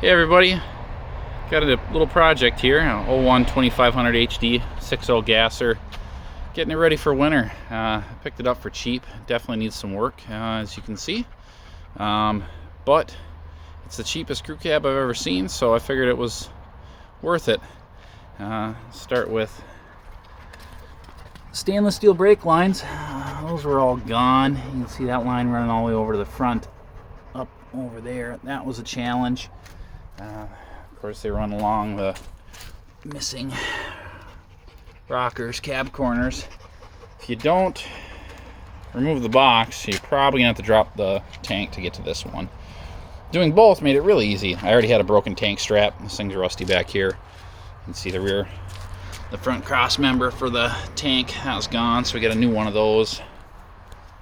Hey everybody, got a little project here, 01 2500 HD 6.0 gasser, getting it ready for winter. I picked it up for cheap, definitely needs some work as you can see, but it's the cheapest crew cab I've ever seen, so I figured it was worth it. Start with stainless steel brake lines. Those were all gone. You can see that line running all the way over to the front, up over there. That was a challenge. Of course, they run along the missing rockers, cab corners. If you don't remove the box, you're probably gonna have to drop the tank to get to this one. Doing both made it really easy. I already had a broken tank strap. This thing's rusty back here. You can see the front cross member for the tank, that was gone, so we got a new one of those.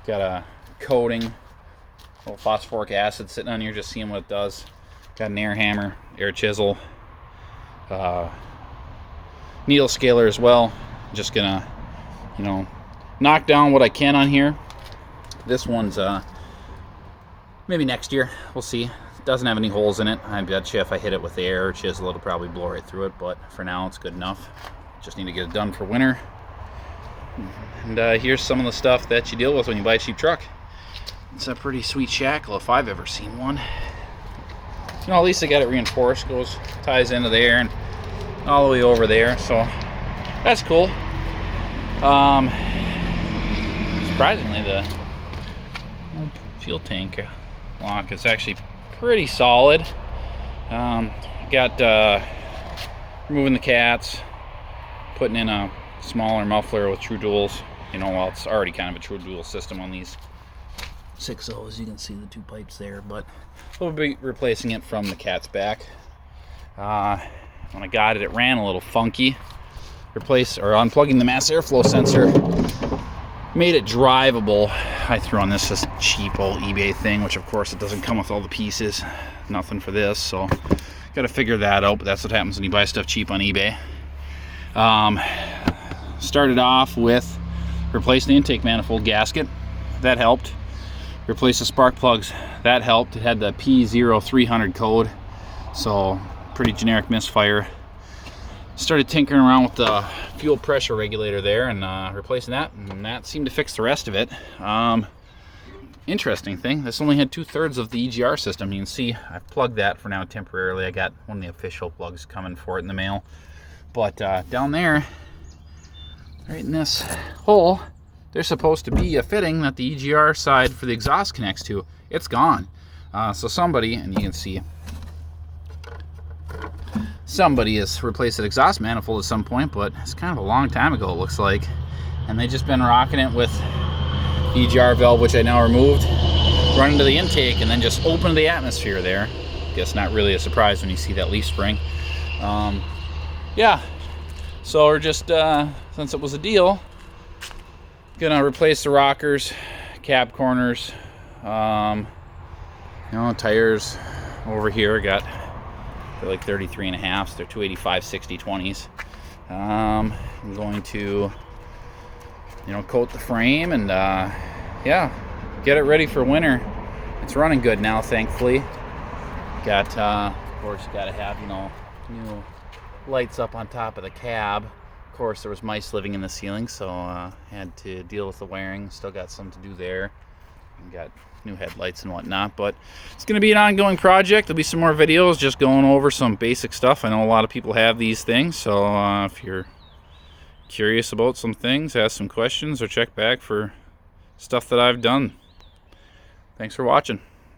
Got a coating, a little phosphoric acid sitting on here, just seeing what it does. Got an air hammer, air chisel, needle scaler as well. Just gonna, knock down what I can on here. This one's maybe next year, we'll see. It doesn't have any holes in it. I bet you if I hit it with the air chisel, it'll probably blow right through it, but for now it's good enough. Just need to get it done for winter. And here's some of the stuff that you deal with when you buy a cheap truck. It's a pretty sweet shackle if I've ever seen one. At least they got it reinforced, ties into there and all the way over there, so that's cool. Surprisingly, the fuel tank lock is actually pretty solid. Got removing the cats, putting in a smaller muffler with true duals. Well, it's already kind of a true dual system on these 6.0s. You can see the two pipes there, but we'll be replacing it from the cat's back. When I got it, it ran a little funky. Unplugging the mass airflow sensor made it drivable. I threw on this just cheap old eBay thing, which of course it doesn't come with all the pieces. Nothing for this, so got to figure that out. But that's what happens when you buy stuff cheap on eBay. Started off with replacing the intake manifold gasket. That helped. Replace the spark plugs, that helped. It had the P0300 code, so pretty generic misfire. Started tinkering around with the fuel pressure regulator there and replacing that, and that seemed to fix the rest of it. Interesting thing, this only had 2/3 of the EGR system. You can see I've plugged that for now temporarily. I got one of the official plugs coming for it in the mail. But down there, right in this hole, there's supposed to be a fitting that the EGR side for the exhaust connects to. It's gone. So somebody, and you can see, somebody has replaced that exhaust manifold at some point, but it's kind of a long time ago, it looks like. And they've just been rocking it with the EGR valve, which I now removed, run into the intake, and then just open the atmosphere there. Guess not really a surprise when you see that leaf spring. Yeah, so we're just, since it was a deal, gonna replace the rockers, cab corners, tires over here. They're like 33.5s. They're 285 60/20s. I'm going to, coat the frame and yeah, get it ready for winter. It's running good now, thankfully. Got, of course, got to have new lights up on top of the cab. Of course, there was mice living in the ceiling, so had to deal with the wiring. Still got some to do there. And got new headlights and whatnot, but it's going to be an ongoing project. There'll be some more videos just going over some basic stuff. I know a lot of people have these things, so if you're curious about some things, ask some questions or check back for stuff that I've done. Thanks for watching.